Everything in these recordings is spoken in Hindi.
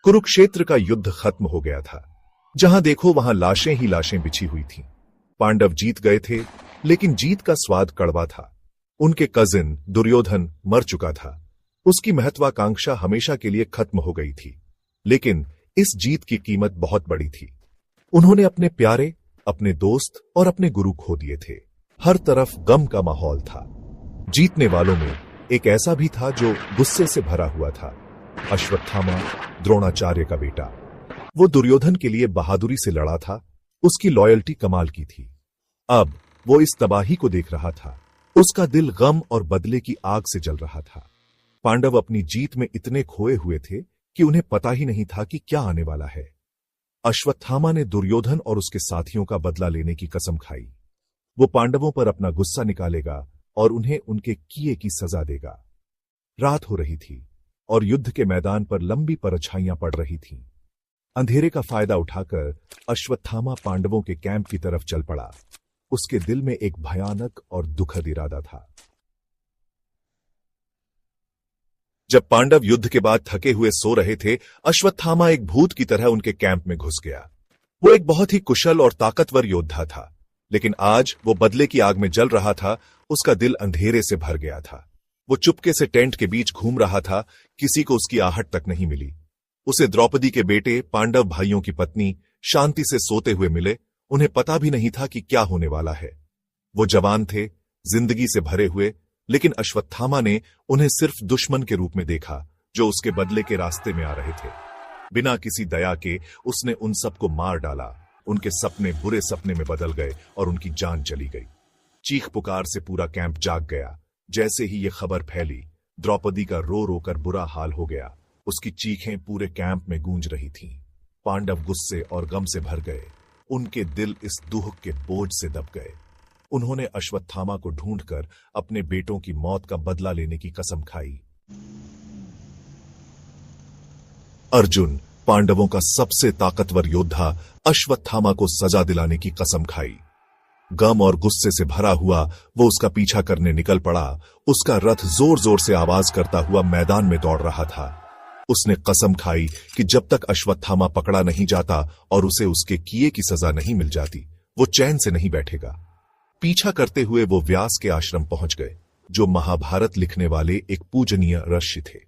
कुरुक्षेत्र का युद्ध खत्म हो गया था। जहां देखो वहां लाशें ही लाशें बिछी हुई थीं। पांडव जीत गए थे, लेकिन जीत का स्वाद कड़वा था। उनके कजिन दुर्योधन मर चुका था। उसकी महत्वाकांक्षा हमेशा के लिए खत्म हो गई थी। लेकिन इस जीत की कीमत बहुत बड़ी थी। उन्होंने अपने प्यारे, अपने दोस्त और अपने गुरु खो दिए थे। हर तरफ गम का माहौल था। जीतने वालों में एक ऐसा भी था जो गुस्से से भरा हुआ था। अश्वत्थामा, द्रोणाचार्य का बेटा। वो दुर्योधन के लिए बहादुरी से लड़ा था। उसकी लॉयल्टी कमाल की थी। अब वो इस तबाही को देख रहा था। उसका दिल गम और बदले की आग से जल रहा था। पांडव अपनी जीत में इतने खोए हुए थे कि उन्हें पता ही नहीं था कि क्या आने वाला है। अश्वत्थामा ने दुर्योधन और उसके साथियों का बदला लेने की कसम खाई। वो पांडवों पर अपना गुस्सा निकालेगा और उन्हें उनके किए की सजा देगा। रात हो रही थी और युद्ध के मैदान पर लंबी परछाइयां पड़ रही थीं। अंधेरे का फायदा उठाकर अश्वत्थामा पांडवों के कैंप की तरफ चल पड़ा। उसके दिल में एक भयानक और दुखद इरादा था। जब पांडव युद्ध के बाद थके हुए सो रहे थे, अश्वत्थामा एक भूत की तरह उनके कैंप में घुस गया। वो एक बहुत ही कुशल और ताकतवर योद्धा था, लेकिन आज वो बदले की आग में जल रहा था। उसका दिल अंधेरे से भर गया था। वो चुपके से टेंट के बीच घूम रहा था। किसी को उसकी आहट तक नहीं मिली। उसे द्रौपदी के बेटे, पांडव भाइयों की पत्नी शांति से सोते हुए मिले। उन्हें पता भी नहीं था कि क्या होने वाला है। वो जवान थे, जिंदगी से भरे हुए, लेकिन अश्वत्थामा ने उन्हें सिर्फ दुश्मन के रूप में देखा जो उसके बदले के रास्ते में आ रहे थे। बिना किसी दया के उसने उन सबको मार डाला। उनके सपने बुरे सपने में बदल गए और उनकी जान चली गई। चीख पुकार से पूरा कैंप जाग गया। जैसे ही ये खबर फैली, द्रौपदी का रो रो कर बुरा हाल हो गया। उसकी चीखें पूरे कैंप में गूंज रही थीं। पांडव गुस्से और गम से भर गए। उनके दिल इस दुख के बोझ से दब गए। उन्होंने अश्वत्थामा को ढूंढकर अपने बेटों की मौत का बदला लेने की कसम खाई। अर्जुन, पांडवों का सबसे ताकतवर योद्धा, अश्वत्थामा को सजा दिलाने की कसम खाई। गम और गुस्से से भरा हुआ वो उसका पीछा करने निकल पड़ा। उसका रथ जोर जोर से आवाज करता हुआ मैदान में दौड़ रहा था। उसने कसम खाई कि जब तक अश्वत्थामा पकड़ा नहीं जाता और उसे उसके किए की सजा नहीं मिल जाती, वो चैन से नहीं बैठेगा। पीछा करते हुए वो व्यास के आश्रम पहुंच गए, जो महाभारत लिखने वाले एक पूजनीय ऋषि थे।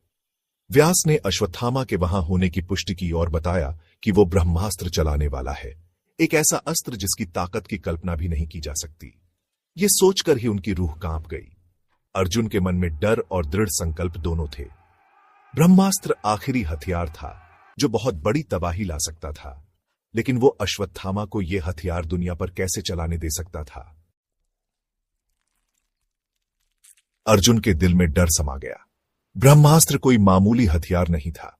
व्यास ने अश्वत्थामा के वहां होने की पुष्टि की और बताया कि वो ब्रह्मास्त्र चलाने वाला है, एक ऐसा अस्त्र जिसकी ताकत की कल्पना भी नहीं की जा सकती। ये सोचकर ही उनकी रूह कांप गई। अर्जुन के मन में डर और दृढ़ संकल्प दोनों थे। ब्रह्मास्त्र आखिरी हथियार था जो बहुत बड़ी तबाही ला सकता था, लेकिन वो अश्वत्थामा को यह हथियार दुनिया पर कैसे चलाने दे सकता था। अर्जुन के दिल में डर समा गया। ब्रह्मास्त्र कोई मामूली हथियार नहीं था।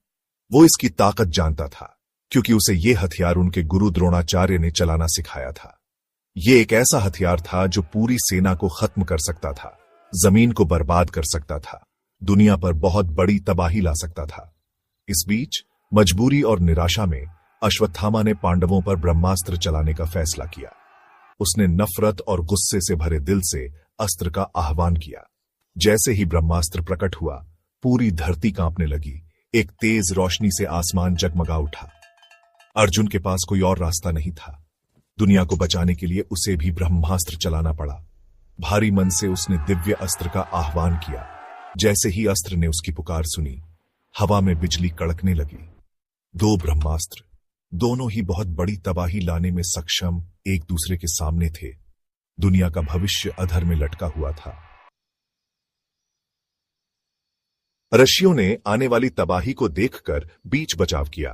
वो इसकी ताकत जानता था, क्योंकि उसे यह हथियार उनके गुरु द्रोणाचार्य ने चलाना सिखाया था। यह एक ऐसा हथियार था जो पूरी सेना को खत्म कर सकता था, जमीन को बर्बाद कर सकता था, दुनिया पर बहुत बड़ी तबाही ला सकता था। इस बीच मजबूरी और निराशा में अश्वत्थामा ने पांडवों पर ब्रह्मास्त्र चलाने का फैसला किया। उसने नफरत और गुस्से से भरे दिल से अस्त्र का आह्वान किया। जैसे ही ब्रह्मास्त्र प्रकट हुआ, पूरी धरती कांपने लगी। एक तेज रोशनी से आसमान जगमगा उठा। अर्जुन के पास कोई और रास्ता नहीं था। दुनिया को बचाने के लिए उसे भी ब्रह्मास्त्र चलाना पड़ा। भारी मन से उसने दिव्य अस्त्र का आह्वान किया। जैसे ही अस्त्र ने उसकी पुकार सुनी, हवा में बिजली कड़कने लगी। दो ब्रह्मास्त्र, दोनों ही बहुत बड़ी तबाही लाने में सक्षम, एक दूसरे के सामने थे। दुनिया का भविष्य अधर में लटका हुआ था। ऋषियों ने आने वाली तबाही को देखकर बीच बचाव किया,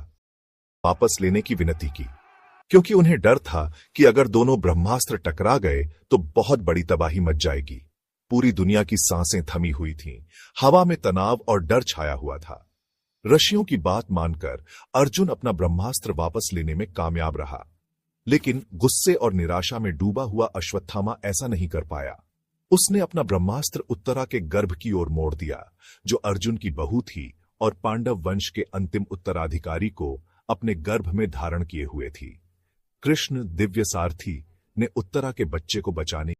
वापस लेने की विनती की, क्योंकि उन्हें डर था कि अगर दोनों ब्रह्मास्त्र टकरा गए तो बहुत बड़ी तबाही मच जाएगी। पूरी दुनिया की सांसें थमी हुई थीं। हवा में तनाव और डर छाया हुआ था। ऋषियों की बात मानकर अर्जुन अपना ब्रह्मास्त्र वापस लेने में कामयाब रहा, लेकिन गुस्से और निराशा में डूबा हुआ अश्वत्थामा ऐसा नहीं कर पाया। उसने अपना ब्रह्मास्त्र उत्तरा के गर्भ की ओर मोड़ दिया, जो अर्जुन की बहू थी और पांडव वंश के अंतिम उत्तराधिकारी को अपने गर्भ में धारण किए हुए थी। कृष्ण दिव्य सारथी ने उत्तरा के बच्चे को बचाने